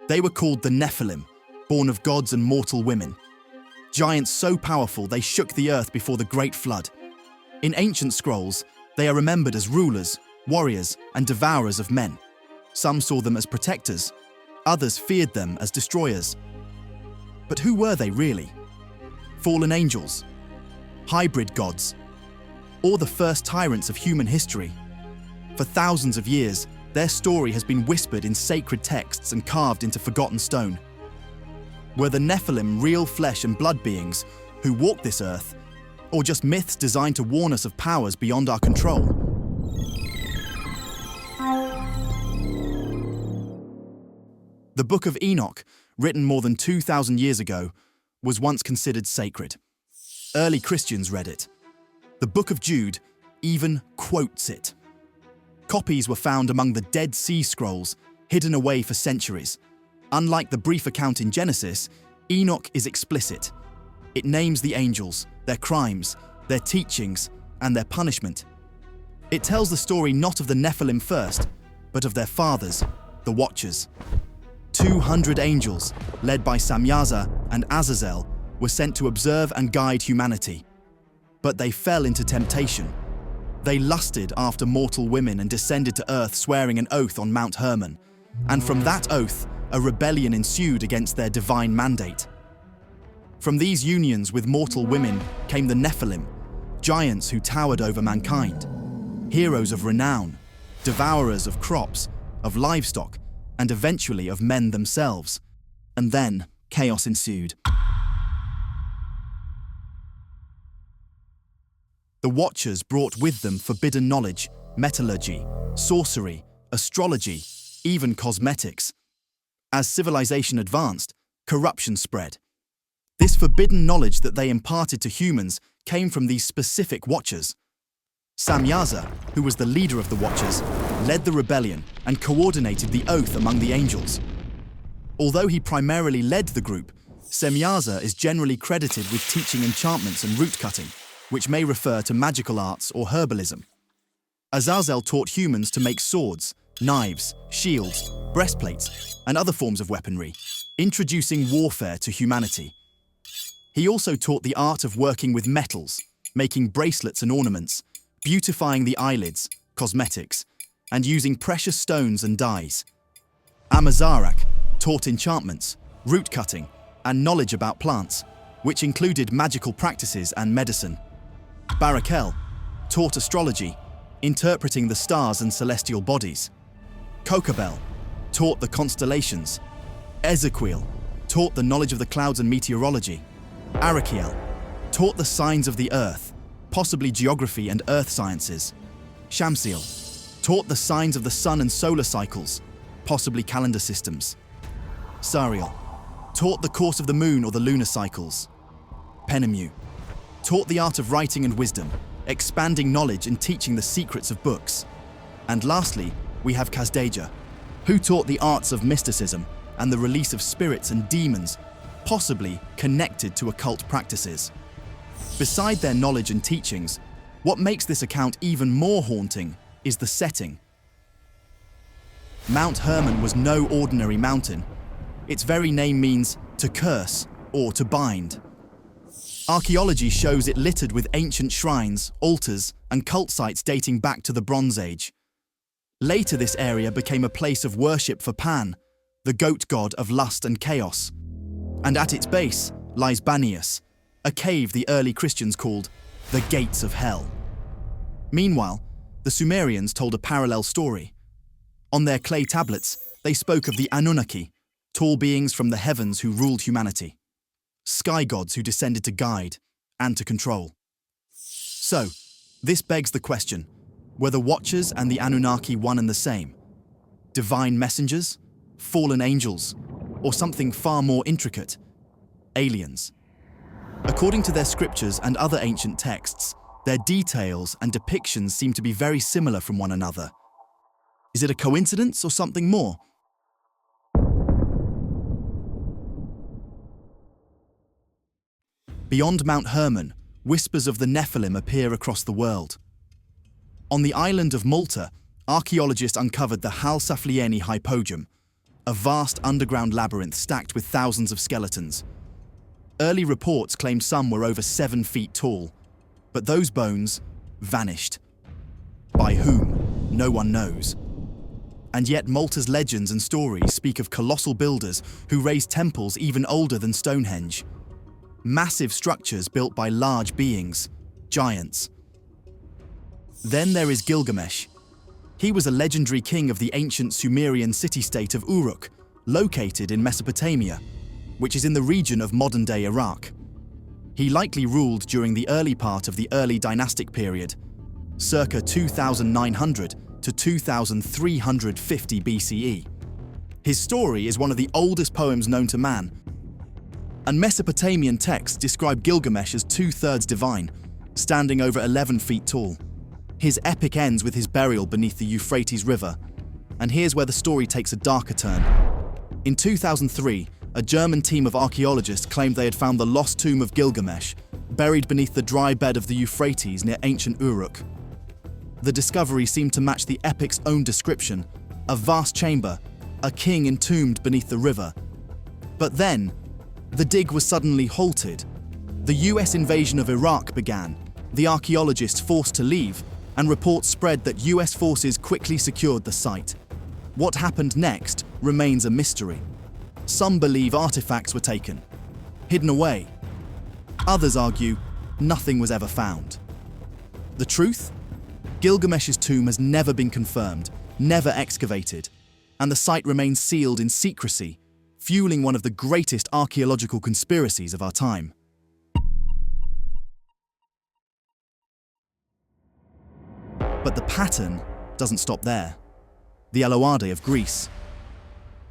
They were called the Nephilim, born of gods and mortal women. Giants so powerful they shook the earth before the Great Flood. In ancient scrolls, they are remembered as rulers, warriors, and devourers of men. Some saw them as protectors, others feared them as destroyers. But who were they really? Fallen angels? Hybrid gods? Or the first tyrants of human history? For thousands of years, their story has been whispered in sacred texts and carved into forgotten stone. Were the Nephilim real flesh and blood beings who walked this earth, or just myths designed to warn us of powers beyond our control? The Book of Enoch, written more than 2,000 years ago, was once considered sacred. Early Christians read it. The Book of Jude even quotes it. Copies were found among the Dead Sea Scrolls, hidden away for centuries. Unlike the brief account in Genesis, Enoch is explicit. It names the angels, their crimes, their teachings, and their punishment. It tells the story not of the Nephilim first, but of their fathers, the Watchers. 200 angels, led by Samyaza and Azazel, were sent to observe and guide humanity. But they fell into temptation. They lusted after mortal women and descended to earth swearing an oath on Mount Hermon. And from that oath, a rebellion ensued against their divine mandate. From these unions with mortal women came the Nephilim, giants who towered over mankind, heroes of renown, devourers of crops, of livestock, and eventually of men themselves. And then chaos ensued. The Watchers brought with them forbidden knowledge, metallurgy, sorcery, astrology, even cosmetics. As civilization advanced, corruption spread. This forbidden knowledge that they imparted to humans came from these specific Watchers. Samyaza, who was the leader of the Watchers, led the rebellion and coordinated the oath among the angels. Although he primarily led the group, Samyaza is generally credited with teaching enchantments and root cutting, which may refer to magical arts or herbalism. Azazel taught humans to make swords, knives, shields, breastplates, and other forms of weaponry, introducing warfare to humanity. He also taught the art of working with metals, making bracelets and ornaments, beautifying the eyelids, cosmetics, and using precious stones and dyes. Amazarak taught enchantments, root cutting, and knowledge about plants, which included magical practices and medicine. Barakel taught astrology, interpreting the stars and celestial bodies. Kokabel taught the constellations. Ezekiel taught the knowledge of the clouds and meteorology. Arakiel taught the signs of the earth, possibly geography and earth sciences. Shamsiel taught the signs of the sun and solar cycles, possibly calendar systems. Sariel taught the course of the moon or the lunar cycles. Penemu taught the art of writing and wisdom, expanding knowledge and teaching the secrets of books. And lastly, we have Kazdeja, who taught the arts of mysticism and the release of spirits and demons, possibly connected to occult practices. Beside their knowledge and teachings, what makes this account even more haunting is the setting. Mount Hermon was no ordinary mountain. Its very name means to curse or to bind. Archaeology shows it littered with ancient shrines, altars, and cult sites dating back to the Bronze Age. Later, this area became a place of worship for Pan, the goat god of lust and chaos. And at its base lies Banias, a cave the early Christians called the Gates of Hell. Meanwhile, the Sumerians told a parallel story. On their clay tablets, they spoke of the Anunnaki, tall beings from the heavens who ruled humanity. Sky gods who descended to guide and to control. So, this begs the question, were the Watchers and the Anunnaki one and the same? Divine messengers? Fallen angels? Or something far more intricate? Aliens? According to their scriptures and other ancient texts, their details and depictions seem to be very similar from one another. Is it a coincidence or something more? Beyond Mount Hermon, whispers of the Nephilim appear across the world. On the island of Malta, archaeologists uncovered the Hal Saflieni hypogeum, a vast underground labyrinth stacked with thousands of skeletons. Early reports claimed some were over 7 feet tall, but those bones vanished. By whom? No one knows. And yet Malta's legends and stories speak of colossal builders who raised temples even older than Stonehenge. Massive structures built by large beings, giants. Then there is Gilgamesh. He was a legendary king of the ancient Sumerian city-state of Uruk, located in Mesopotamia, which is in the region of modern-day Iraq. He likely ruled during the early part of the early dynastic period, circa 2900 to 2350 BCE. His story is one of the oldest poems known to man, and Mesopotamian texts describe Gilgamesh as 2/3 divine, standing over 11 feet tall. His epic ends with his burial beneath the Euphrates River, and here's where the story takes a darker turn. In 2003, a German team of archaeologists claimed they had found the lost tomb of Gilgamesh, buried beneath the dry bed of the Euphrates near ancient Uruk. The discovery seemed to match the epic's own description, a vast chamber, a king entombed beneath the river. But then, the dig was suddenly halted. The US invasion of Iraq began, the archaeologists forced to leave, and reports spread that US forces quickly secured the site. What happened next remains a mystery. Some believe artifacts were taken, hidden away. Others argue nothing was ever found. The truth? Gilgamesh's tomb has never been confirmed, never excavated, and the site remains sealed in secrecy, fueling one of the greatest archaeological conspiracies of our time. But the pattern doesn't stop there. The Aloadae of Greece.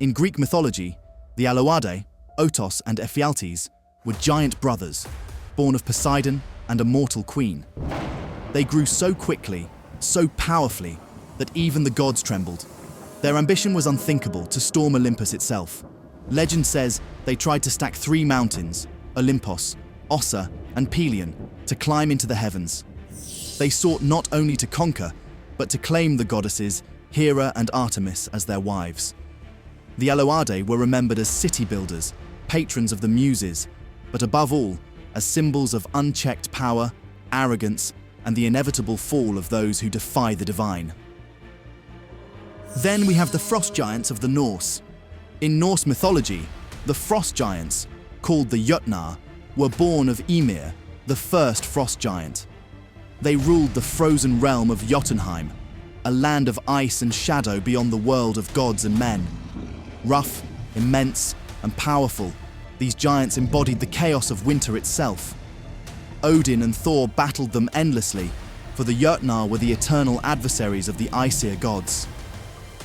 In Greek mythology, the Aloadae, Otos and Ephialtes, were giant brothers, born of Poseidon and a mortal queen. They grew so quickly, so powerfully, that even the gods trembled. Their ambition was unthinkable, to storm Olympus itself. Legend says they tried to stack 3 mountains, Olympos, Ossa, and Pelion, to climb into the heavens. They sought not only to conquer, but to claim the goddesses Hera and Artemis as their wives. The Aloadae were remembered as city builders, patrons of the Muses, but above all, as symbols of unchecked power, arrogance, and the inevitable fall of those who defy the divine. Then we have the Frost Giants of the Norse. In Norse mythology, the Frost Giants, called the Jötnar, were born of Ymir, the first Frost Giant. They ruled the frozen realm of Jotunheim, a land of ice and shadow beyond the world of gods and men. Rough, immense, and powerful, these giants embodied the chaos of winter itself. Odin and Thor battled them endlessly, for the Jötnar were the eternal adversaries of the Aesir gods.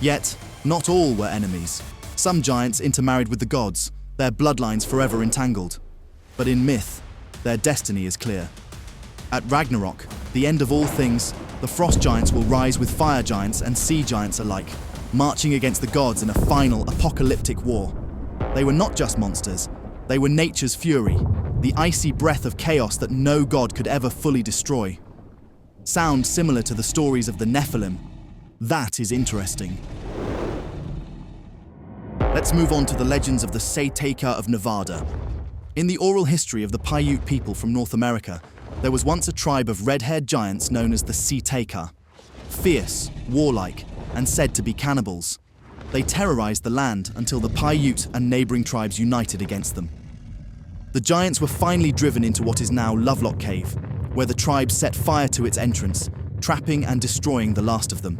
Yet, not all were enemies. Some giants intermarried with the gods, their bloodlines forever entangled. But in myth, their destiny is clear. At Ragnarok, the end of all things, the Frost Giants will rise with fire giants and sea giants alike, marching against the gods in a final apocalyptic war. They were not just monsters, they were nature's fury, the icy breath of chaos that no god could ever fully destroy. Sound similar to the stories of the Nephilim? That is interesting. Let's move on to the legends of the Si-Te-Cah of Nevada. In the oral history of the Paiute people from North America, there was once a tribe of red-haired giants known as the Si-Te-Cah. Fierce, warlike, and said to be cannibals. They terrorized the land until the Paiute and neighboring tribes united against them. The giants were finally driven into what is now Lovelock Cave, where the tribe set fire to its entrance, trapping and destroying the last of them.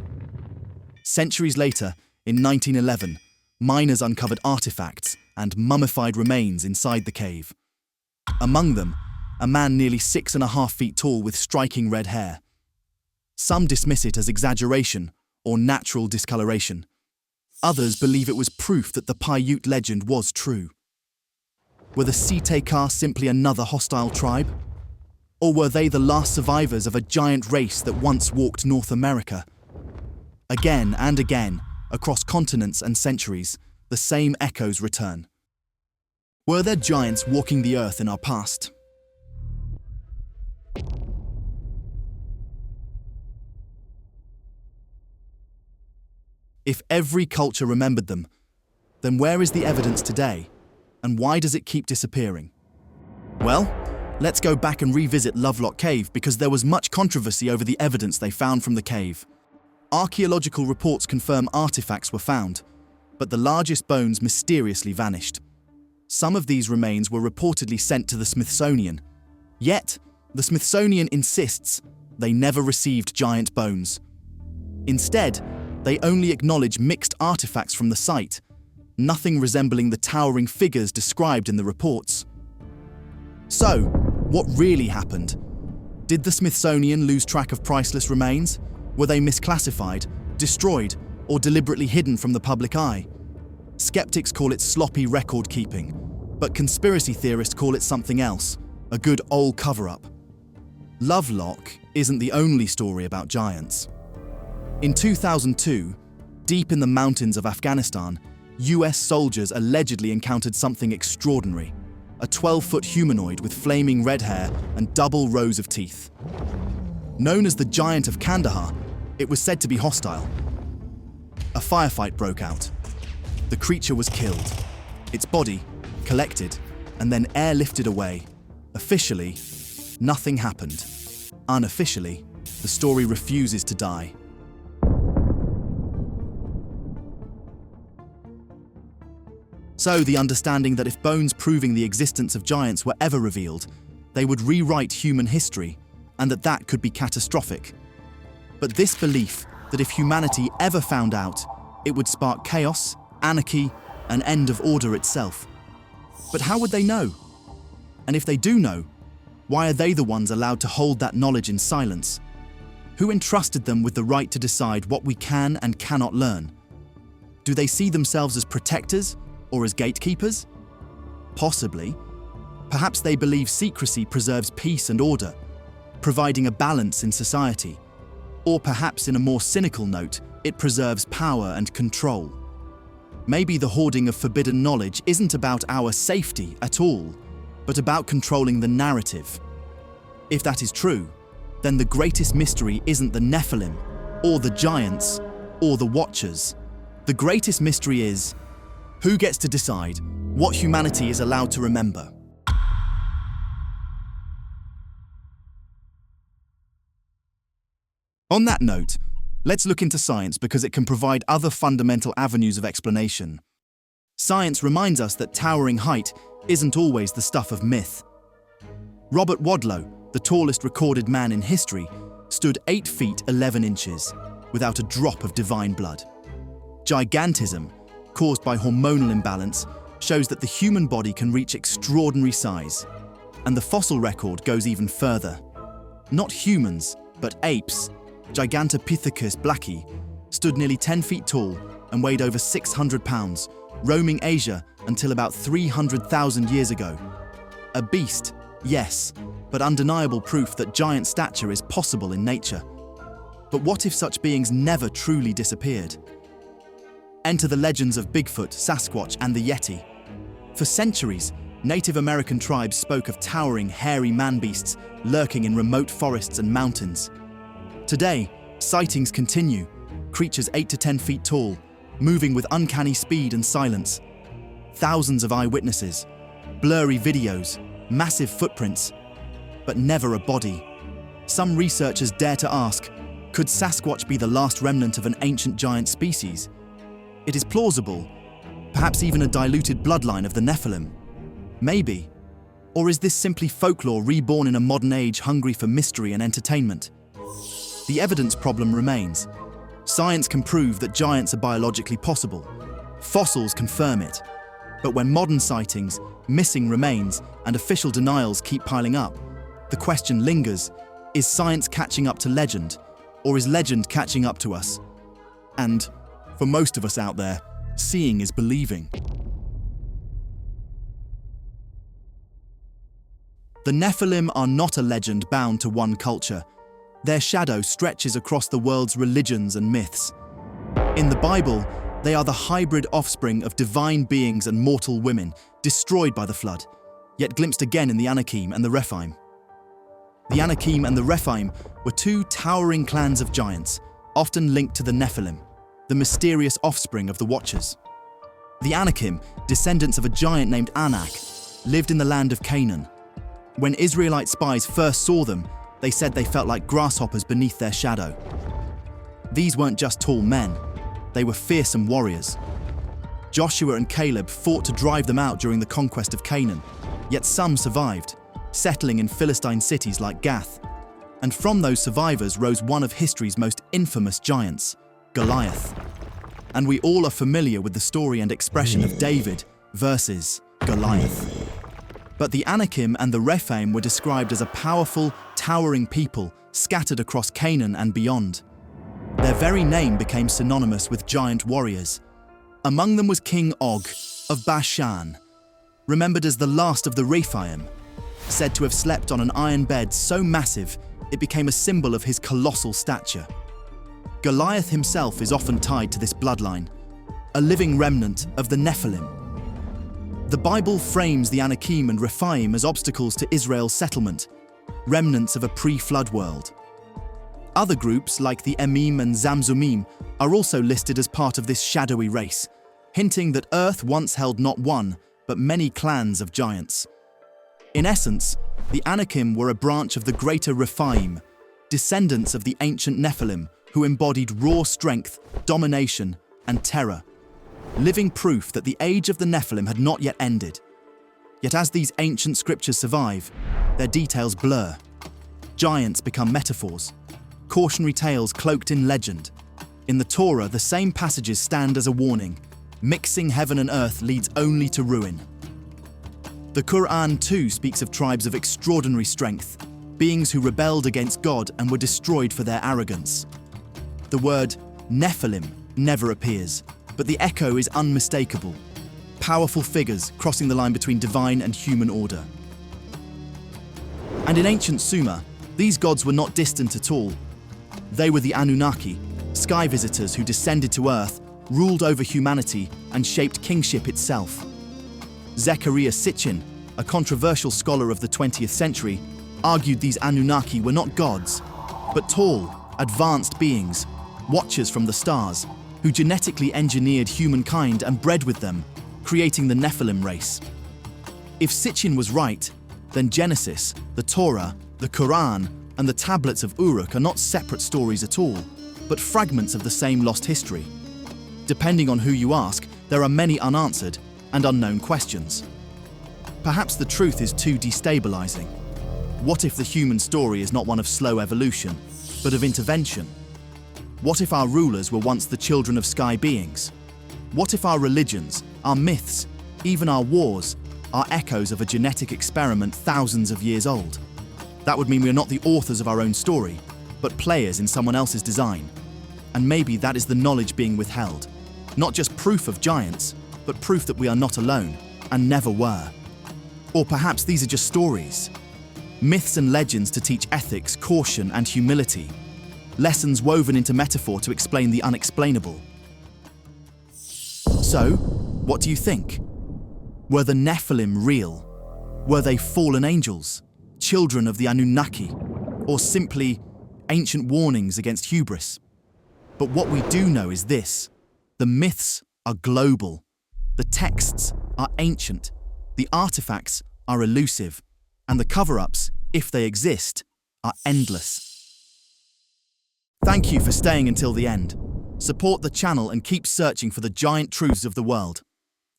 Centuries later, in 1911, miners uncovered artifacts and mummified remains inside the cave. Among them, a man nearly 6.5 feet tall with striking red hair. Some dismiss it as exaggeration or natural discoloration. Others believe it was proof that the Paiute legend was true. Were the Si-Te-Cah simply another hostile tribe? Or were they the last survivors of a giant race that once walked North America? Again and again, across continents and centuries, the same echoes return. Were there giants walking the earth in our past? If every culture remembered them, Then where is the evidence today? And why does it keep disappearing? Well, let's go back and revisit Lovelock Cave because there was much controversy over the evidence they found from the cave. Archaeological reports confirm artifacts were found, but the largest bones mysteriously vanished. Some of these remains were reportedly sent to the Smithsonian. Yet, the Smithsonian insists they never received giant bones. Instead, they only acknowledge mixed artifacts from the site, nothing resembling the towering figures described in the reports. So, what really happened? Did the Smithsonian lose track of priceless remains? Were they misclassified, destroyed, or deliberately hidden from the public eye? Skeptics call it sloppy record-keeping, but conspiracy theorists call it something else, a good old cover-up. Lovelock isn't the only story about giants. In 2002, deep in the mountains of Afghanistan, US soldiers allegedly encountered something extraordinary, a 12-foot humanoid with flaming red hair and double rows of teeth. Known as the Giant of Kandahar, it was said to be hostile. A firefight broke out. The creature was killed, its body collected, and then airlifted away. Officially, nothing happened. Unofficially, the story refuses to die. So the understanding that if bones proving the existence of giants were ever revealed, they would rewrite human history, and that could be catastrophic. But this belief that if humanity ever found out, it would spark chaos, anarchy, and end of order itself. But how would they know? And if they do know, why are they the ones allowed to hold that knowledge in silence? Who entrusted them with the right to decide what we can and cannot learn? Do they see themselves as protectors or as gatekeepers? Possibly. Perhaps they believe secrecy preserves peace and order, providing a balance in society. Or perhaps in a more cynical note, it preserves power and control. Maybe the hoarding of forbidden knowledge isn't about our safety at all, but about controlling the narrative. If that is true, then the greatest mystery isn't the Nephilim, or the giants, or the Watchers. The greatest mystery is, who gets to decide what humanity is allowed to remember? On that note, let's look into science because it can provide other fundamental avenues of explanation. Science reminds us that towering height isn't always the stuff of myth. Robert Wadlow, the tallest recorded man in history, stood 8 feet 11 inches, without a drop of divine blood. Gigantism, caused by hormonal imbalance, shows that the human body can reach extraordinary size. And the fossil record goes even further. Not humans, but apes, Gigantopithecus blacki, stood nearly 10 feet tall and weighed over 600 pounds, roaming Asia until about 300,000 years ago. A beast, yes, but undeniable proof that giant stature is possible in nature. But what if such beings never truly disappeared? Enter the legends of Bigfoot, Sasquatch, and the Yeti. For centuries, Native American tribes spoke of towering, hairy man-beasts lurking in remote forests and mountains. Today, sightings continue, creatures 8 to 10 feet tall, moving with uncanny speed and silence. Thousands of eyewitnesses, blurry videos, massive footprints, but never a body. Some researchers dare to ask, could Sasquatch be the last remnant of an ancient giant species? It is plausible, perhaps even a diluted bloodline of the Nephilim. Maybe. Or is this simply folklore reborn in a modern age hungry for mystery and entertainment? The evidence problem remains. Science can prove that giants are biologically possible. Fossils confirm it. But when modern sightings, missing remains, and official denials keep piling up, the question lingers, is science catching up to legend, or is legend catching up to us? And, for most of us out there, seeing is believing. The Nephilim are not a legend bound to one culture. Their shadow stretches across the world's religions and myths. In the Bible, they are the hybrid offspring of divine beings and mortal women, destroyed by the flood, yet glimpsed again in the Anakim and the Rephaim. The Anakim and the Rephaim were 2 towering clans of giants, often linked to the Nephilim, the mysterious offspring of the Watchers. The Anakim, descendants of a giant named Anak, lived in the land of Canaan. When Israelite spies first saw them, they said they felt like grasshoppers beneath their shadow. These weren't just tall men, they were fearsome warriors. Joshua and Caleb fought to drive them out during the conquest of Canaan, yet some survived, settling in Philistine cities like Gath. And from those survivors rose one of history's most infamous giants, Goliath. And we all are familiar with the story and expression of David versus Goliath. But the Anakim and the Rephaim were described as a powerful, towering people scattered across Canaan and beyond. Their very name became synonymous with giant warriors. Among them was King Og of Bashan, remembered as the last of the Rephaim, said to have slept on an iron bed so massive it became a symbol of his colossal stature. Goliath himself is often tied to this bloodline, a living remnant of the Nephilim. The Bible frames the Anakim and Rephaim as obstacles to Israel's settlement, remnants of a pre-flood world. Other groups, like the Emim and Zamzumim, are also listed as part of this shadowy race, hinting that Earth once held not one, but many clans of giants. In essence, the Anakim were a branch of the greater Rephaim, descendants of the ancient Nephilim, who embodied raw strength, domination, and terror, living proof that the age of the Nephilim had not yet ended. Yet as these ancient scriptures survive, their details blur. Giants become metaphors, cautionary tales cloaked in legend. In the Torah, the same passages stand as a warning. Mixing heaven and earth leads only to ruin. The Quran too speaks of tribes of extraordinary strength, beings who rebelled against God and were destroyed for their arrogance. The word Nephilim never appears, but the echo is unmistakable. Powerful figures crossing the line between divine and human order. And in ancient Sumer, these gods were not distant at all. They were the Anunnaki, sky visitors who descended to Earth, ruled over humanity, and shaped kingship itself. Zecharia Sitchin, a controversial scholar of the 20th century, argued these Anunnaki were not gods, but tall, advanced beings, watchers from the stars, who genetically engineered humankind and bred with them, creating the Nephilim race. If Sitchin was right, then Genesis, the Torah, the Quran, and the tablets of Uruk are not separate stories at all, but fragments of the same lost history. Depending on who you ask, there are many unanswered and unknown questions. Perhaps the truth is too destabilizing. What if the human story is not one of slow evolution, but of intervention? What if our rulers were once the children of sky beings? What if our religions, our myths, even our wars, are echoes of a genetic experiment thousands of years old? That would mean we are not the authors of our own story, but players in someone else's design. And maybe that is the knowledge being withheld. Not just proof of giants, but proof that we are not alone, and never were. Or perhaps these are just stories. Myths and legends to teach ethics, caution, and humility. Lessons woven into metaphor to explain the unexplainable. So, what do you think? Were the Nephilim real? Were they fallen angels, children of the Anunnaki, or simply ancient warnings against hubris? But what we do know is this: the myths are global, the texts are ancient, the artifacts are elusive, and the cover-ups, if they exist, are endless. Thank you for staying until the end. Support the channel and keep searching for the giant truths of the world.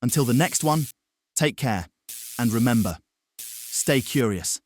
Until the next one, take care, and remember, stay curious.